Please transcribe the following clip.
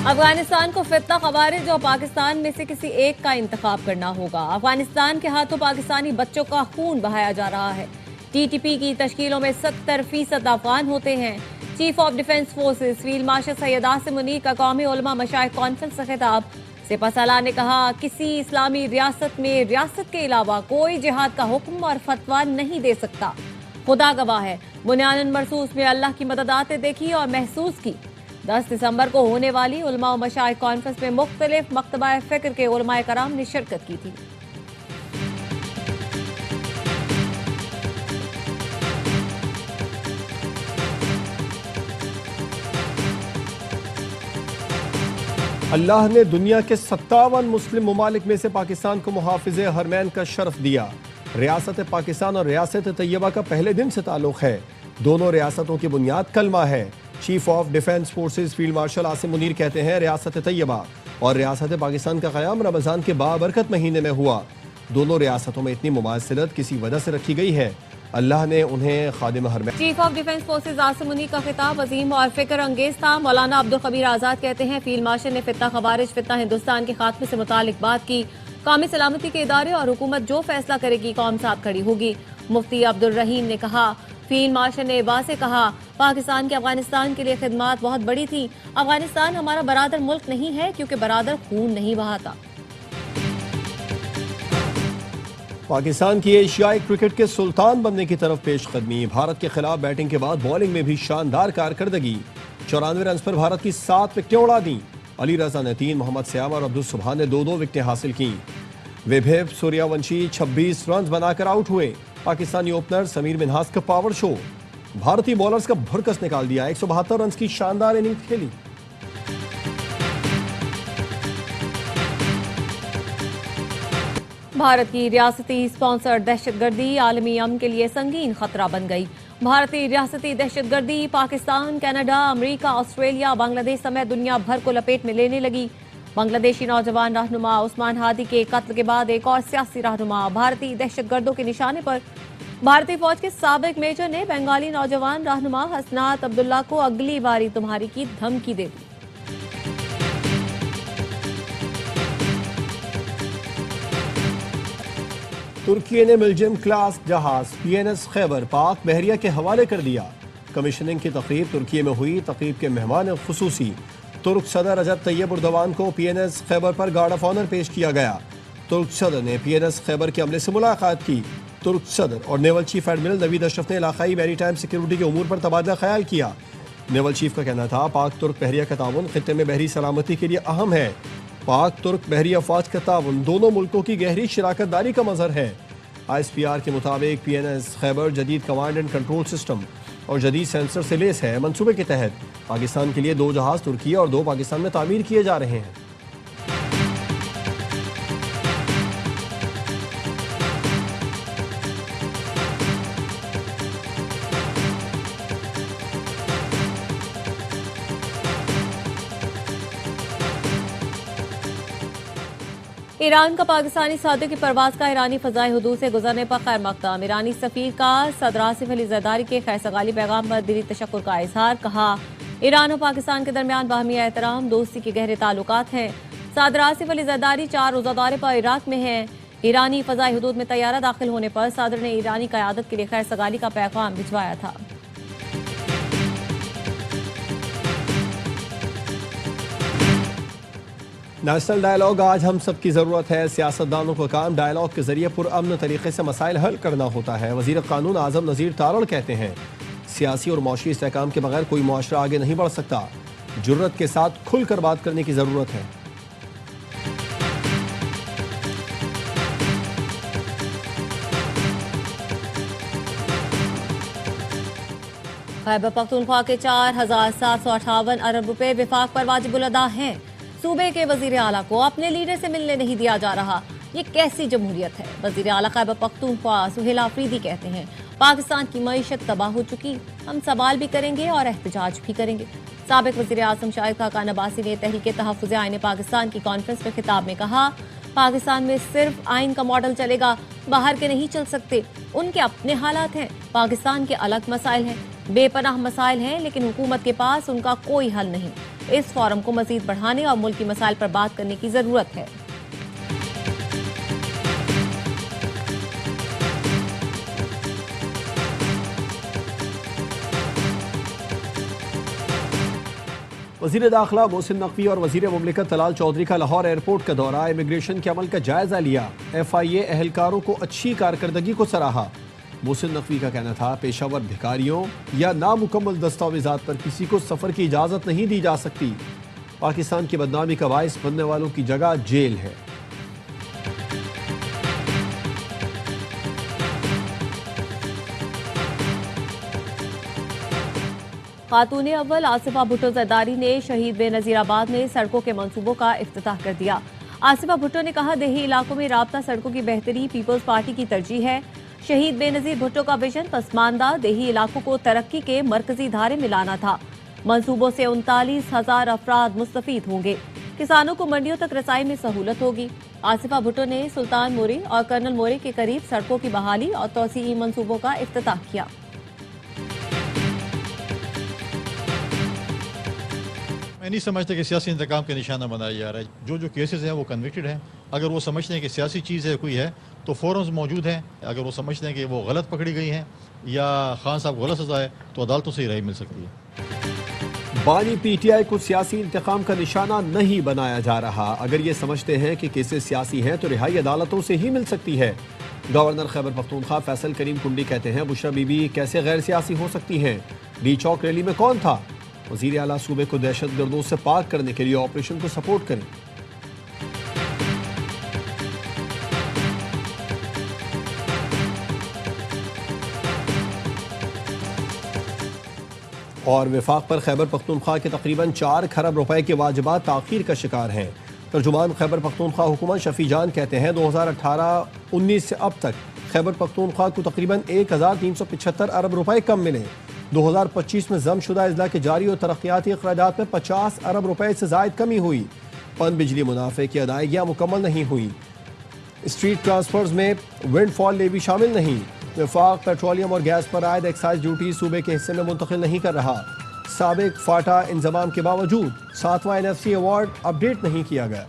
अफगानिस्तान को फितना खवारिज और पाकिस्तान में से किसी एक का इंतखाब करना होगा। अफगानिस्तान के हाथों पाकिस्तानी बच्चों का खून बहाया जा रहा है। टीटीपी की तश्कीलों में 70% अफगान होते हैं। Chief of defence forces field marshal Syed Asim Munir का कौमी उलमा मशाइख कॉन्फ्रेंस से खिताब। सिपहसालार ने कहा, किसी इस्लामी रियासत में रियासत के अलावा कोई जिहाद का हुक्म और फतवा नहीं दे सकता। खुदा गवाह है, बुनियादन मरसूस में अल्लाह की मदद आते देखी और महसूस की। 10 दिसंबर को होने वाली उलमा व मशाइख कॉन्फ्रेंस में मुख्तलिफ मकतबा फ़िक्र के उलमाए कराम ने शिरकत की थी। अल्लाह ने दुनिया के 57 मुस्लिम ममालिक में से पाकिस्तान को मुहाफिज हरमैन का शरफ दिया। रियासत पाकिस्तान और रियासत तैयबा का पहले दिन से ताल्लुक है। दोनों रियासतों की बुनियाद कलमा है। Chief of defence forces field marshal Asim Munir कहते हैं, रियासत तैयबा और रियासत पाकिस्तान का क़याम रमज़ान के बाबरकत महीने में हुआ। दोनों रियासतों में इतनी मुमासिलत किसी वजह से रखी गई है। अल्लाह ने उन्हें खादिम हरमैन। Chief of defence forces Asim Munir का खिताब अजीम और फिक्र अंगेज था। मौलाना अब्दुल कबीर आज़ाद कहते हैं, फील्ड मार्शल ने फितना खवारिज फितना हिंदुस्तान के खात्मे से मुतालिक बात की। कौमी सलामती के इदारे और हुकूमत जो फैसला करेगी कौम साथ खड़ी होगी। मुफ्ती अब्दुल रहीम ने कहा, फील्ड मार्शल ने वाज़ेह कहा, पाकिस्तान के अफगानिस्तान के लिए खिदमत बहुत बड़ी थी। अफगानिस्तान हमारा बरादर मुल्क नहीं है क्योंकि बरादर खून नहीं बहाता। पाकिस्तान की एशियाई क्रिकेट के सुल्तान बनने की तरफ पेशकदमी। भारत के खिलाफ बैटिंग के बाद बॉलिंग में भी शानदार कारकर्दगी। 94 रन पर भारत की 7 विकेटें उड़ा दी। अली रजा ने 3, मोहम्मद सयाम और अब्दुल सुबहान ने 2-2 विकेटें हासिल की। वैभव सूर्यवंशी 26 रन बनाकर आउट हुए। पाकिस्तानी ओपनर समीर मिन्हास का पावर शो। भारतीय बॉलर्स का भरकस निकाल दिया। 172 रन की शानदार इनिंग्स खेली। भारत की रियासती स्पॉन्सर्ड दहशतगर्दी आलमी अमन के लिए संगीन खतरा बन गई। भारतीय रियासती दहशतगर्दी Pakistan, Canada, America, Australia, Bangladesh समेत दुनिया भर को लपेट में लेने लगी। बांग्लादेशी नौजवान रहनुमा उस्मान हादी के कत्ल के बाद एक और सियासी रहनुमा भारतीय दहशतगर्दों के निशाने पर। भारतीय फौज के साबिक मेजर ने बंगाली नौजवान रहनुमा हसनात अब्दुल्ला को अगली बारी तुम्हारी की धमकी दे दी। तुर्की ने मिल्जिम क्लास जहाज PNS खैबर पाक बहरिया के हवाले कर दिया। कमीशनिंग की तकरीब तुर्की में हुई। तकरीब के मेहमान खुसूसी तुर्क सदर रजब तैयब उर्दवान को PNS खैबर पर गार्ड ऑफ ऑनर पेश किया गया। तुर्क सदर ने PNS खैबर के अमले से मुलाकात की। तुर्क सदर और naval chief admiral Naveed Ashraf ने इलाकाई मैरीटाइम सिक्योरिटी के उमूर पर तबादला ख्याल किया। नेवल चीफ का कहना था, पाक तुर्क बहरिया का ताउन खित्ते में बहरी सलामती के लिए अहम है। पाक तुर्क बहरी अफवाज का ताउन दोनों मुल्कों की गहरी शराकत दारी का मजहर है। ISPR के मुताबिक PNS खैबर जदीद कमांड एंड कंट्रोल सिस्टम और जदीद सेंसर से लेस है। मंसूबे के तहत पाकिस्तान के लिए 2 जहाज तुर्की और 2 पाकिस्तान में तामीर किए जा रहे हैं। ईरान का पाकिस्तानी साथियों की परवाज का ईरानी फजाई हुदूद से गुजरने पर खैर मकदम। ईरानी सफीर का सदर आसिफ अली जरदारी के खैर-सगाली पैगाम पर दिली तशक्कुर का इजहार। कहा, ईरान और पाकिस्तान के दरमियान बाहमी एहतराम दोस्ती के गहरे ताल्लुकात हैं। सदर आसिफ अली जरदारी 4 रोजा दौरे पर इराक में हैं। ईरानी फजाई हुदूद में तैयारा दाखिल होने पर सदर ने ईरानी क़यादत के लिए खैर-सगाली का पैगाम भिजवाया था। नेशनल डायलॉग आज हम सब की ज़रूरत है। सियासतदानों का काम डायलॉग के जरिए पुरअमन तरीके से मसाइल हल करना होता है। वज़ीर कानून आज़म नज़ीर तारड़ कहते हैं, सियासी और मौशी इस्तेहकाम के बगैर कोई मुआशरा आगे नहीं बढ़ सकता। जुर्रत के साथ खुलकर बात करने की ज़रूरत है। खैबर पख्तूनख्वा के 4758 अरब रुपए विफाक पर वाजिबुल अदा हैं। सूबे के वजीर आला को अपने लीडर से मिलने नहीं दिया जा रहा। ये कैसी जमहूरियत है? वजीर आला खैबर पख्तूनख्वा सुहेल आफरीदी कहते हैं, पाकिस्तान की मईशत तबाह हो चुकी, हम सवाल भी करेंगे और एहतजाज भी करेंगे। साबिक वजीर आज़म शाहिद खाकान अब्बासी ने तहरीक तहफ़्फ़ुज़ आईन पाकिस्तान की कॉन्फ्रेंस में खिताब में कहा, पाकिस्तान में सिर्फ आइन का मॉडल चलेगा, बाहर के नहीं चल सकते। उनके अपने हालात हैं, पाकिस्तान के अलग मसाइल हैं। बेपनाह मसाइल हैं, लेकिन हुकूमत के पास उनका कोई हल नहीं। इस फोरम को मजीद बढ़ाने और मुल्क की मसाइल पर बात करने की जरूरत है। वज़ीर दाखिला मोहसिन नकवी और वज़ीर मुमलिकत तलाल चौधरी का लाहौर एयरपोर्ट का दौरा, इमिग्रेशन के अमल का जायजा लिया। FIA एहलकारों को अच्छी कारकर्दगी को सराहा। मोहसिन नकवी का कहना था पेशावर भिखारियों या नामुकम्मल दस्तावेजात पर किसी को सफर की इजाजत नहीं दी जा सकती। पाकिस्तान की बदनामी का बाइस बनने वालों की जगह जेल है। खातून अव्वल आसिफा भुट्टो जरदारी ने शहीद बेनजीराबाद में सड़कों के मंसूबों का इफ्तिताह कर दिया। आसिफा भुट्टो ने कहा, देही इलाकों में राब्ता सड़कों की बेहतरी पीपल्स पार्टी की तरजीह है। शहीद बेनजीर भुट्टो का विजन पसमानदा देही इलाकों को तरक्की के मरकजी धारे में लाना था। मंसूबों से 39,000 अफराद मुस्तफीद होंगे। किसानों को मंडियों तक रसाई में सहूलत होगी। आसिफा भुट्टो ने सुल्तान मोरी और कर्नल मोरी के करीब सड़कों की बहाली और तोसीई मंसूबों का इफ्तिताह किया। मैं नहीं समझता कि सियासी इंतकाम के निशाना बनाया जा रहा है। जो केसेस हैं वो कन्विक्टेड हैं। अगर वो समझते हैं कि सियासी चीज़ है कोई है तो फोरम्स मौजूद हैं। अगर वो समझते हैं कि वो गलत पकड़ी गई हैं या खान साहब गलत सजा है तो अदालतों से ही राय मिल सकती है। बानी PTI को सियासी इंतकाम का निशाना नहीं बनाया जा रहा। अगर ये समझते हैं कि केसेस सियासी हैं तो रिहाई अदालतों से ही मिल सकती है। गवर्नर खैबर पख्तूनख्वा फैसल करीम कुंडी कहते हैं बुशरा बीबी कैसे गैर सियासी हो सकती हैं। डी चौक रैली में कौन था। वज़ीर आला सूबे को दहशतगर्दों से पाक करने के लिए ऑपरेशन को सपोर्ट करें। और विफाक पर खैबर पख्तूनख्वा के तकरीबन 4 खरब रुपए के वाजिबात ताख़ीर का शिकार हैं। तर्जुमान खैबर पख्तूनख्वा हुकूमत शफी जान कहते हैं 2018-19 से अब तक खैबर पख्तूनख्वा को तकरीबन 1375 अरब रुपए कम मिले। 2025 में जमशुदा अजला के जारी और तरक्याती अखराजात में 50 अरब रुपए से जायद कमी हुई। पन बिजली मुनाफे की अदायगियाँ मुकम्मल नहीं हुई। स्ट्रीट ट्रांसफर्स में विंडफॉल लेवी शामिल नहीं। विफाक पेट्रोलियम और गैस पर आयद एक्साइज ड्यूटी सूबे के हिस्से में मुंतकिल नहीं कर रहा। साबिक फाटा इंजमाम के बावजूद 7वां NFC अवार्ड अपडेट नहीं किया गया।